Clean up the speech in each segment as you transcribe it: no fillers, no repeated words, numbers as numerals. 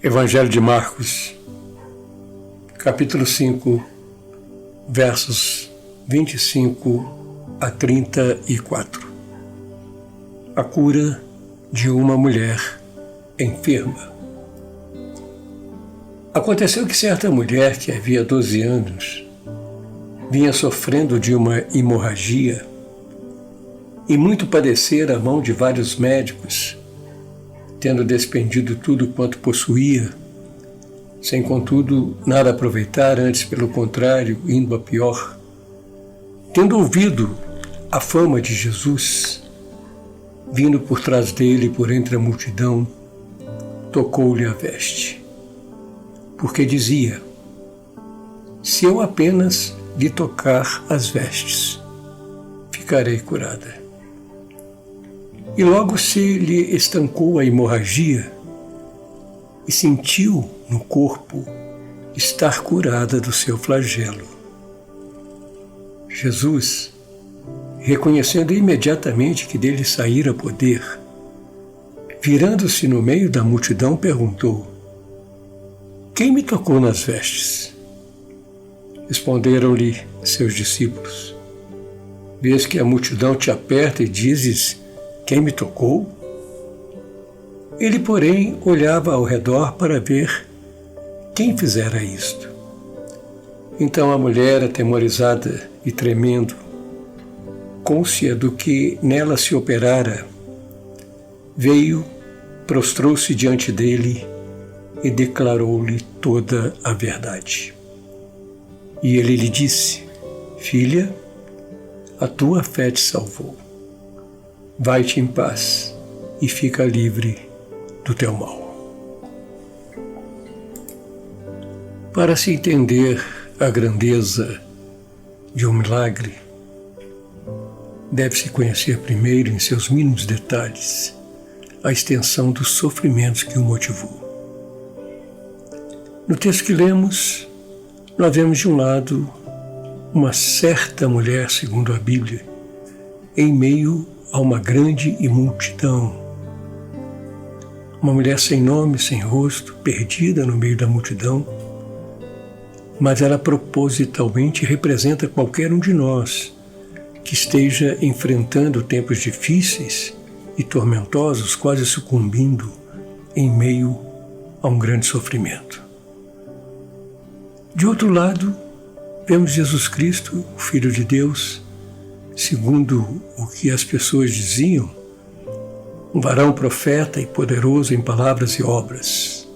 Evangelho de Marcos, capítulo 5, versos 25 a 34. A cura de uma mulher enferma. Aconteceu que certa mulher que havia 12 anos vinha sofrendo de uma hemorragia e muito padecera a mão de vários médicos, tendo despendido tudo quanto possuía, sem contudo nada aproveitar, antes pelo contrário, indo a pior. Tendo ouvido a fama de Jesus, vindo por trás dele por entre a multidão, tocou-lhe a veste, porque dizia: se eu apenas lhe tocar as vestes, ficarei curada. E logo se lhe estancou a hemorragia e sentiu no corpo estar curada do seu flagelo. Jesus, reconhecendo imediatamente que dele saíra poder, virando-se no meio da multidão, perguntou: quem me tocou nas vestes? Responderam-lhe seus discípulos: vês que a multidão te aperta e dizes: quem me tocou? Ele, porém, olhava ao redor para ver quem fizera isto. Então a mulher, atemorizada e tremendo, cônscia do que nela se operara, veio, prostrou-se diante dele e declarou-lhe toda a verdade. E ele lhe disse: filha, a tua fé te salvou. Vai-te em paz e fica livre do teu mal. Para se entender a grandeza de um milagre, deve-se conhecer primeiro, em seus mínimos detalhes, a extensão dos sofrimentos que o motivou. No texto que lemos, nós vemos de um lado uma certa mulher, segundo a Bíblia, em meio a uma grande multidão. Uma mulher sem nome, sem rosto, perdida no meio da multidão, mas ela propositalmente representa qualquer um de nós que esteja enfrentando tempos difíceis e tormentosos, quase sucumbindo em meio a um grande sofrimento. De outro lado, vemos Jesus Cristo, o Filho de Deus, segundo o que as pessoas diziam, um varão profeta e poderoso em palavras e obras.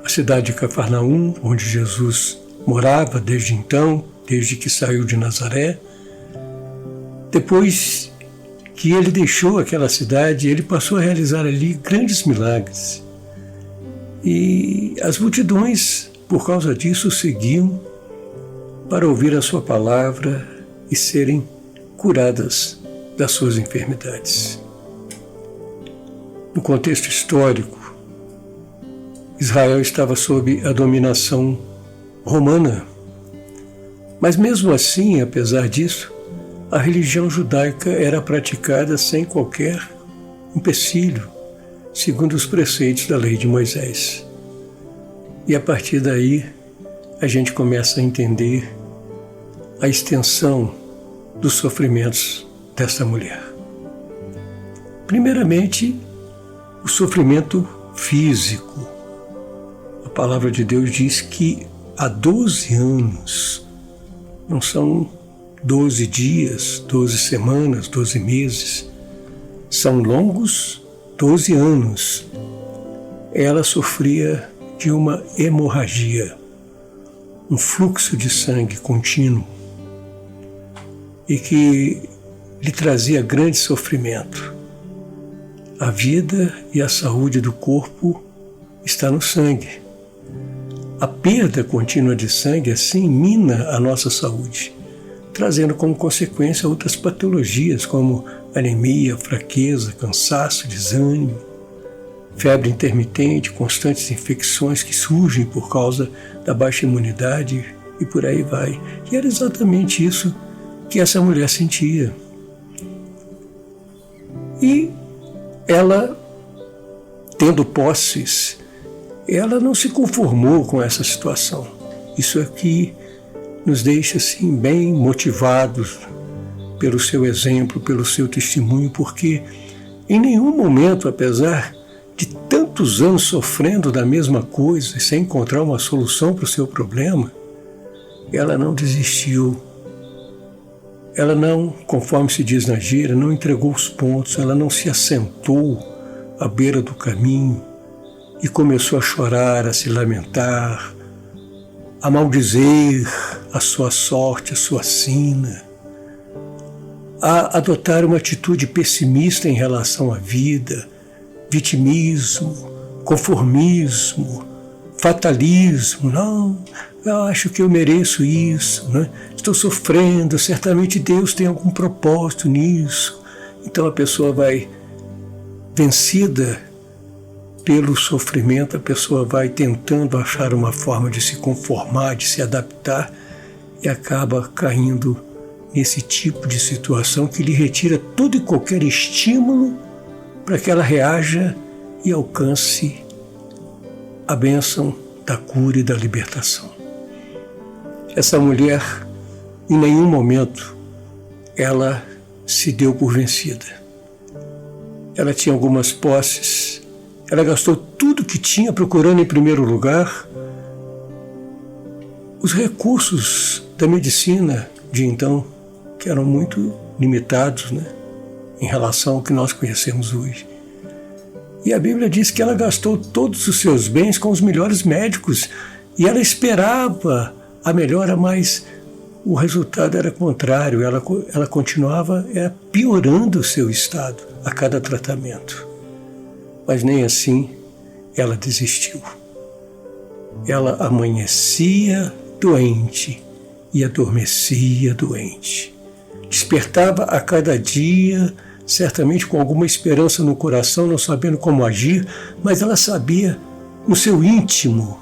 A cidade de Cafarnaum, onde Jesus morava desde então, desde que saiu de Nazaré, depois que ele deixou aquela cidade, ele passou a realizar ali grandes milagres. E as multidões, por causa disso, seguiam para ouvir a sua palavra e serem curadas das suas enfermidades. No contexto histórico, Israel estava sob a dominação romana, mas mesmo assim, apesar disso, a religião judaica era praticada sem qualquer empecilho, segundo os preceitos da lei de Moisés. E a partir daí, a gente começa a entender a extensão dos sofrimentos desta mulher. Primeiramente, o sofrimento físico. A palavra de Deus diz que há 12 anos, não são 12 dias, 12 semanas, 12 meses, são longos 12 anos. Ela sofria de uma hemorragia, um fluxo de sangue contínuo, e que lhe trazia grande sofrimento. A vida e a saúde do corpo está no sangue. A perda contínua de sangue, assim, mina a nossa saúde, trazendo como consequência outras patologias como anemia, fraqueza, cansaço, desânimo, febre intermitente, constantes infecções que surgem por causa da baixa imunidade e por aí vai. E era exatamente isso que essa mulher sentia. E ela, tendo posses ela não se conformou com essa situação. Isso aqui nos deixa assim bem motivados pelo seu exemplo, pelo seu testemunho, porque em nenhum momento, apesar de tantos anos sofrendo da mesma coisa e sem encontrar uma solução para o seu problema, ela não desistiu. Ela não, conforme se diz na gíria, não entregou os pontos, ela não se assentou à beira do caminho e começou a chorar, a se lamentar, a maldizer a sua sorte, a sua sina, a adotar uma atitude pessimista em relação à vida, vitimismo, conformismo, fatalismo. Não, eu acho que eu mereço isso, né? Estou sofrendo, certamente Deus tem algum propósito nisso. Então a pessoa vai vencida pelo sofrimento, a pessoa vai tentando achar uma forma de se conformar, de se adaptar e acaba caindo nesse tipo de situação que lhe retira todo e qualquer estímulo para que ela reaja e alcance a bênção da cura e da libertação. Essa mulher, em nenhum momento, ela se deu por vencida. Ela tinha algumas posses, ela gastou tudo que tinha procurando, em primeiro lugar, os recursos da medicina de então, que eram muito limitados, né, em relação ao que nós conhecemos hoje. E a Bíblia diz que ela gastou todos os seus bens com os melhores médicos e ela esperava a melhora, mas o resultado era contrário, ela continuava piorando o seu estado a cada tratamento. Mas nem assim ela desistiu. Ela amanhecia doente e adormecia doente. Despertava a cada dia, certamente com alguma esperança no coração, não sabendo como agir, mas ela sabia no seu íntimo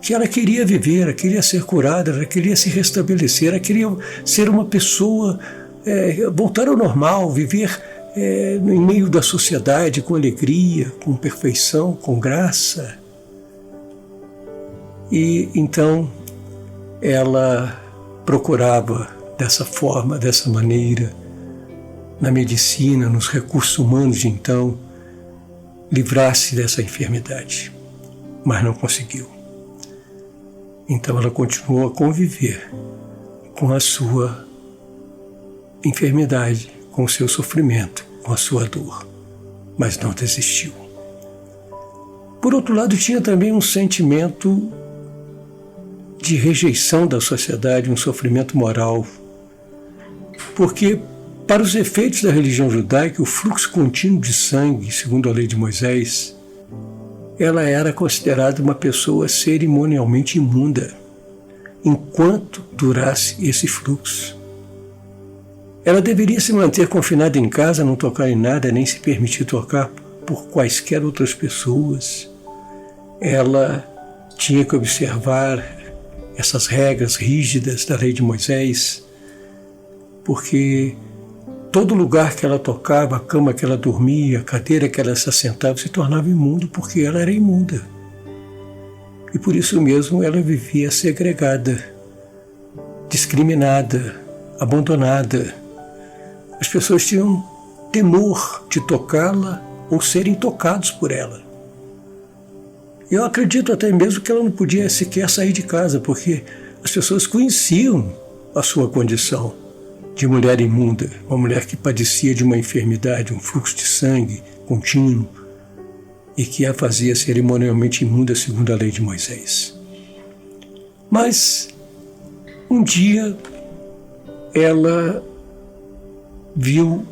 que ela queria viver, ela queria ser curada, ela queria se restabelecer, ela queria ser uma pessoa, voltar ao normal, viver em meio da sociedade com alegria, com perfeição, com graça. E então ela procurava dessa forma, dessa maneira, na medicina, nos recursos humanos de então, livrar-se dessa enfermidade, mas não conseguiu. Então ela continuou a conviver com a sua enfermidade, com o seu sofrimento, com a sua dor, mas não desistiu. Por outro lado, tinha também um sentimento de rejeição da sociedade, um sofrimento moral, porque para os efeitos da religião judaica, o fluxo contínuo de sangue, segundo a lei de Moisés, ela era considerada uma pessoa cerimonialmente imunda, enquanto durasse esse fluxo. Ela deveria se manter confinada em casa, não tocar em nada, nem se permitir tocar por quaisquer outras pessoas. Ela tinha que observar essas regras rígidas da lei de Moisés, porque todo lugar que ela tocava, a cama que ela dormia, a cadeira que ela se assentava, se tornava imundo, porque ela era imunda. E por isso mesmo ela vivia segregada, discriminada, abandonada. As pessoas tinham temor de tocá-la ou serem tocados por ela. Eu acredito até mesmo que ela não podia sequer sair de casa, porque as pessoas conheciam a sua condição de mulher imunda, uma mulher que padecia de uma enfermidade, um fluxo de sangue contínuo, e que a fazia cerimonialmente imunda segundo a lei de Moisés. Mas, um dia, ela viu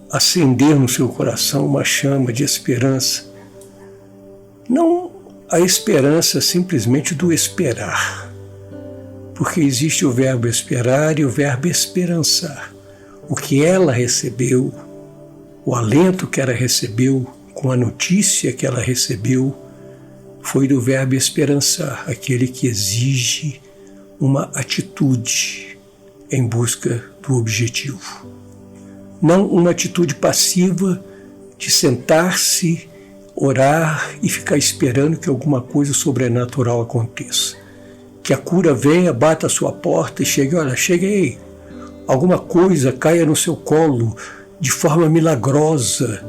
acender no seu coração uma chama de esperança. Não a esperança simplesmente do esperar, porque existe o verbo esperar e o verbo esperançar. O que ela recebeu, o alento que ela recebeu, com a notícia que ela recebeu, foi do verbo esperançar, aquele que exige uma atitude em busca do objetivo. Não uma atitude passiva de sentar-se orar e ficar esperando que alguma coisa sobrenatural aconteça. Que a cura venha, bata a sua porta e chegue, olha, cheguei. Alguma coisa caia no seu colo de forma milagrosa.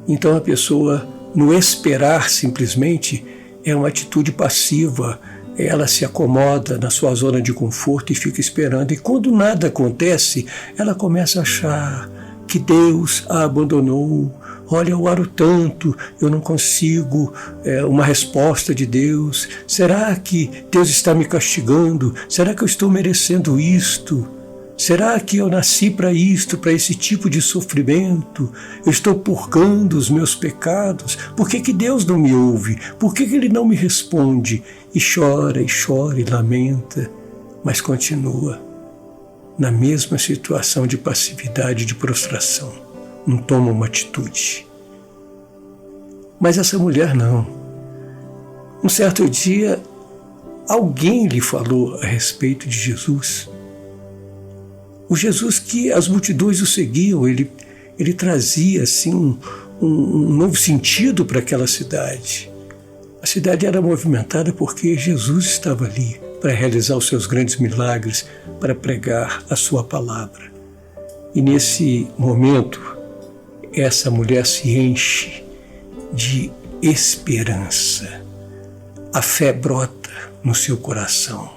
Então a pessoa, no esperar simplesmente, é uma atitude passiva. Ela se acomoda na sua zona de conforto e fica esperando. E quando nada acontece, ela começa a achar que Deus a abandonou. Olha, eu oro tanto, eu não consigo uma resposta de Deus. Será que Deus está me castigando? Será que eu estou merecendo isto? Será que eu nasci para isto, para esse tipo de sofrimento? Eu estou purgando os meus pecados? Por que Deus não me ouve? Por que Ele não me responde? E chora, e lamenta, mas continua na mesma situação de passividade, de prostração. Não toma uma atitude. Mas essa mulher não. Um certo dia, alguém lhe falou a respeito de Jesus. O Jesus que as multidões o seguiam, ele trazia assim um novo sentido para aquela cidade. A cidade era movimentada porque Jesus estava ali para realizar os seus grandes milagres, para pregar a sua palavra. E nesse momento, essa mulher se enche de esperança. A fé brota no seu coração.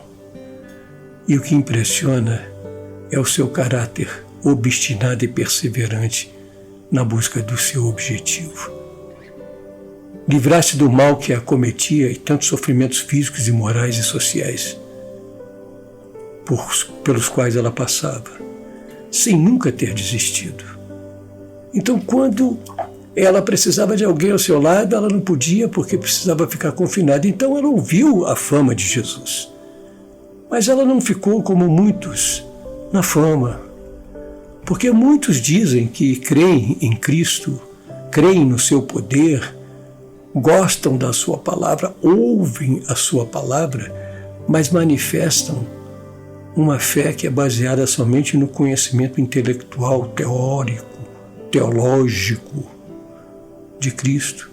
E o que impressiona é o seu caráter obstinado e perseverante na busca do seu objetivo. Livrar-se do mal que a acometia e tantos sofrimentos físicos e morais e sociais pelos quais ela passava, sem nunca ter desistido. Então, quando ela precisava de alguém ao seu lado, ela não podia porque precisava ficar confinada. Então ela ouviu a fama de Jesus. Mas ela não ficou como muitos na fama. Porque muitos dizem que creem em Cristo, creem no seu poder, gostam da sua palavra, ouvem a sua palavra, mas manifestam uma fé que é baseada somente no conhecimento intelectual, teórico, teológico de Cristo,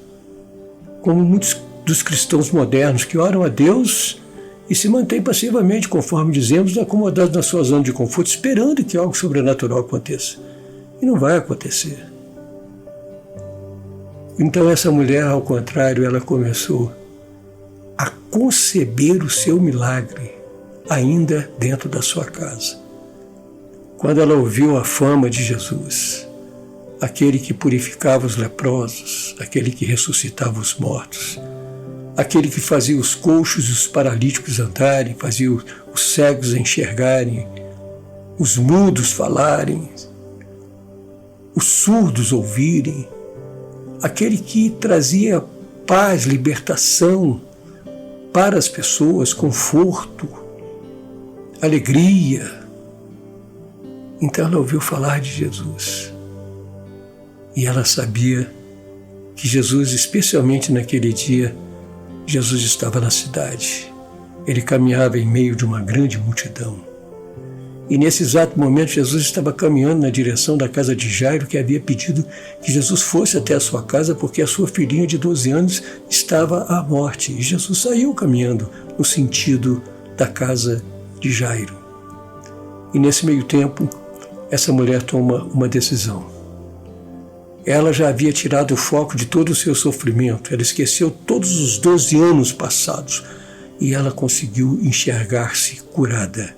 como muitos dos cristãos modernos que oram a Deus e se mantêm passivamente, conforme dizemos, acomodados na sua zona de conforto, esperando que algo sobrenatural aconteça. E não vai acontecer. Então essa mulher, ao contrário, ela começou a conceber o seu milagre ainda dentro da sua casa. Quando ela ouviu a fama de Jesus, aquele que purificava os leprosos, aquele que ressuscitava os mortos, aquele que fazia os coxos e os paralíticos andarem, fazia os cegos enxergarem, os mudos falarem, os surdos ouvirem, aquele que trazia paz, libertação para as pessoas, conforto, alegria. Então ela ouviu falar de Jesus. E ela sabia que Jesus, especialmente naquele dia, Jesus estava na cidade. Ele caminhava em meio de uma grande multidão. E nesse exato momento, Jesus estava caminhando na direção da casa de Jairo, que havia pedido que Jesus fosse até a sua casa, porque a sua filhinha de 12 anos estava à morte. E Jesus saiu caminhando no sentido da casa de Jairo. E nesse meio tempo, essa mulher toma uma decisão. Ela já havia tirado o foco de todo o seu sofrimento. Ela esqueceu todos os 12 anos passados. E ela conseguiu enxergar-se curada.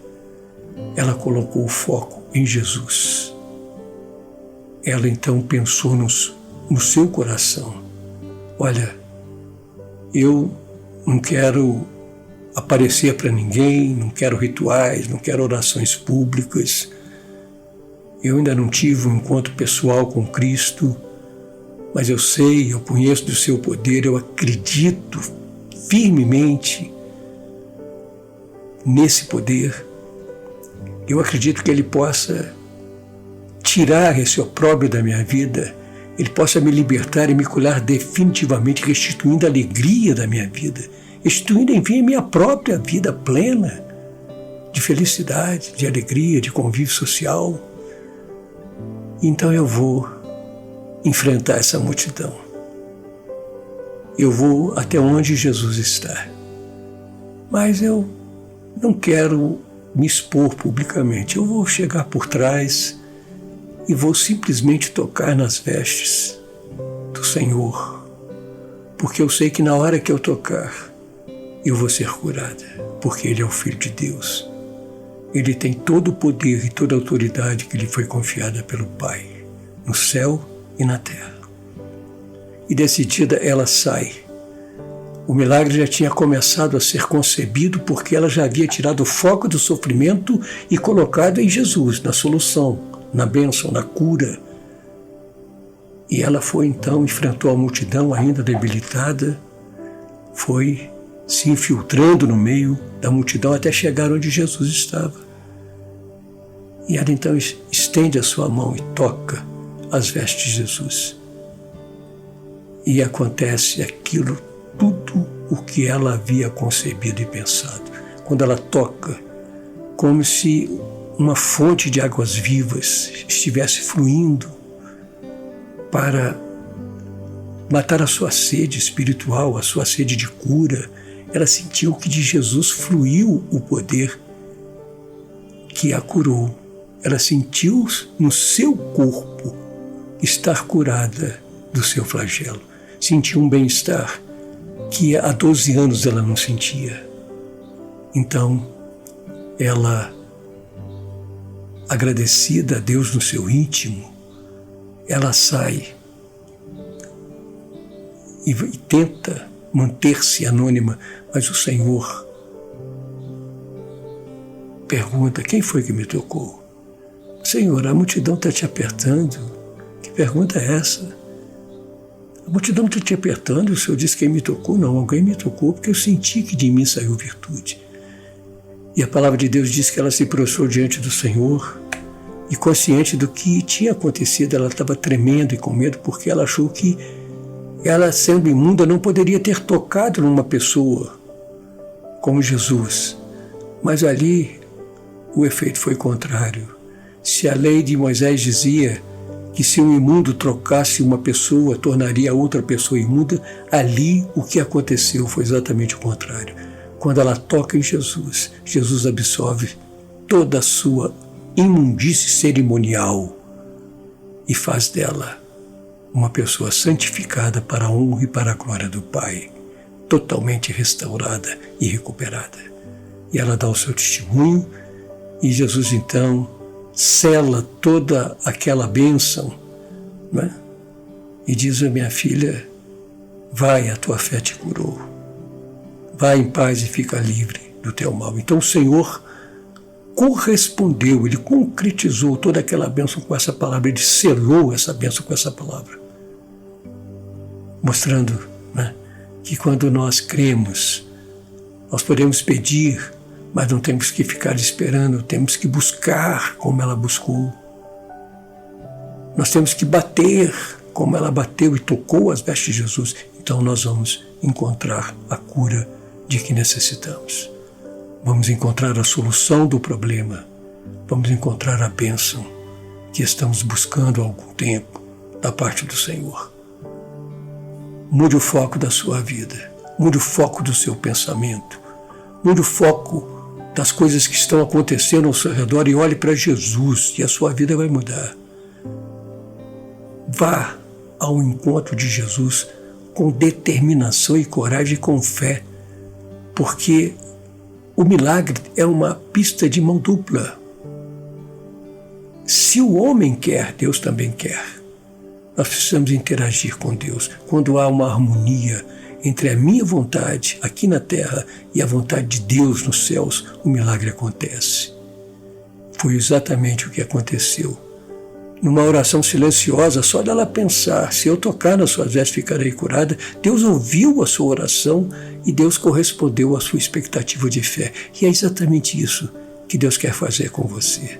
Ela colocou o foco em Jesus. Ela então pensou no seu coração. Olha, eu não quero aparecer para ninguém, não quero rituais, não quero orações públicas. Eu ainda não tive um encontro pessoal com Cristo, mas eu sei, eu conheço do seu poder, eu acredito firmemente nesse poder. Eu acredito que Ele possa tirar esse opróbrio da minha vida, Ele possa me libertar e me curar definitivamente, restituindo a alegria da minha vida, restituindo, enfim, a minha própria vida plena de felicidade, de alegria, de convívio social. Então eu vou enfrentar essa multidão. eu vou até onde Jesus está. Mas eu não quero me expor publicamente. Eu vou chegar por trás e vou simplesmente tocar nas vestes do Senhor, porque eu sei que na hora que eu tocar, eu vou ser curada, porque Ele é o Filho de Deus. Ele tem todo o poder e toda a autoridade que lhe foi confiada pelo Pai, no céu e na terra. E decidida, ela sai. O milagre já tinha começado a ser concebido porque ela já havia tirado o foco do sofrimento e colocado em Jesus, na solução, na bênção, na cura. E ela foi então, enfrentou a multidão ainda debilitada, foi se infiltrando no meio da multidão até chegar onde Jesus estava. E ela então estende a sua mão e toca as vestes de Jesus. E acontece aquilo, tudo o que ela havia concebido e pensado. Quando ela toca, como se uma fonte de águas vivas estivesse fluindo para matar a sua sede espiritual, a sua sede de cura. Ela sentiu que de Jesus fluiu o poder que a curou. Ela sentiu no seu corpo estar curada do seu flagelo. Sentiu um bem-estar que há 12 anos ela não sentia. Então, ela, agradecida a Deus no seu íntimo, ela sai e tenta manter-se anônima, mas o Senhor pergunta: quem foi que me tocou? Senhor, a multidão está te apertando. Que pergunta é essa? A multidão está te apertando e o Senhor disse: quem me tocou? Não, alguém me tocou porque eu senti que de mim saiu virtude. E a palavra de Deus diz que ela se prostrou diante do Senhor e, consciente do que tinha acontecido, ela estava tremendo e com medo porque ela achou que ela, sendo imunda, não poderia ter tocado numa pessoa como Jesus. Mas ali o efeito foi contrário. Se a lei de Moisés dizia que se um imundo trocasse uma pessoa, tornaria a outra pessoa imunda, ali o que aconteceu foi exatamente o contrário. Quando ela toca em Jesus, Jesus absorve toda a sua imundície cerimonial e faz dela uma pessoa santificada para a honra e para a glória do Pai, totalmente restaurada e recuperada. E ela dá o seu testemunho e Jesus então sela toda aquela bênção, né? E diz: a minha filha, vai, a tua fé te curou. Vai em paz e fica livre do teu mal. Então o Senhor correspondeu, Ele concretizou toda aquela bênção com essa palavra, Ele selou essa bênção com essa palavra, mostrando, né, que quando nós cremos, nós podemos pedir, mas não temos que ficar esperando, temos que buscar como ela buscou. Nós temos que bater como ela bateu e tocou as vestes de Jesus. Então nós vamos encontrar a cura de que necessitamos. Vamos encontrar a solução do problema. Vamos encontrar a bênção que estamos buscando há algum tempo da parte do Senhor. Mude o foco da sua vida. Mude o foco do seu pensamento. Mude o foco das coisas que estão acontecendo ao seu redor e olhe para Jesus e a sua vida vai mudar. Vá ao encontro de Jesus com determinação e coragem e com fé, porque o milagre é uma pista de mão dupla. Se o homem quer, Deus também quer. Nós precisamos interagir com Deus. Quando há uma harmonia entre a minha vontade aqui na terra e a vontade de Deus nos céus, o milagre acontece. Foi exatamente o que aconteceu. Numa oração silenciosa, só dela pensar: se eu tocar nas suas vestes ficarei curada, Deus ouviu a sua oração e Deus correspondeu à sua expectativa de fé. E é exatamente isso que Deus quer fazer com você.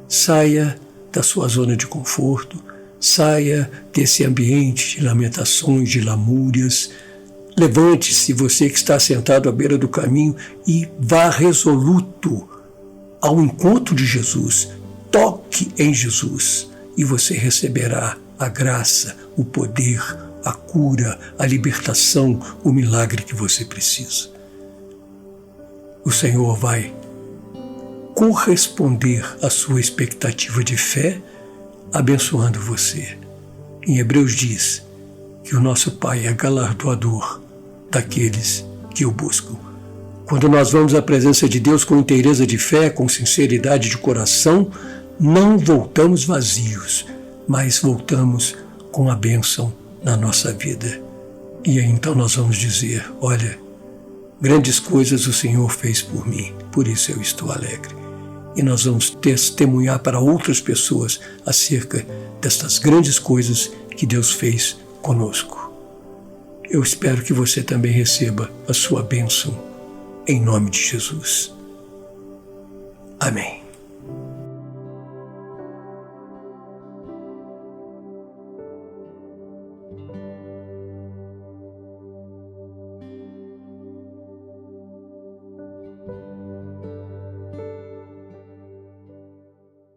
Saia da sua zona de conforto, saia desse ambiente de lamentações, de lamúrias. Levante-se, você que está sentado à beira do caminho, e vá resoluto ao encontro de Jesus. Toque em Jesus e você receberá a graça, o poder, a cura, a libertação, o milagre que você precisa. O Senhor vai corresponder à sua expectativa de fé, abençoando você. Em Hebreus diz que o nosso Pai é galardoador daqueles que o buscam. Quando nós vamos à presença de Deus com inteireza de fé, com sinceridade de coração, não voltamos vazios, mas voltamos com a bênção na nossa vida. E aí então nós vamos dizer, olha, grandes coisas o Senhor fez por mim, por isso eu estou alegre. E nós vamos testemunhar para outras pessoas acerca destas grandes coisas que Deus fez conosco. Eu espero que você também receba a sua bênção, em nome de Jesus. Amém.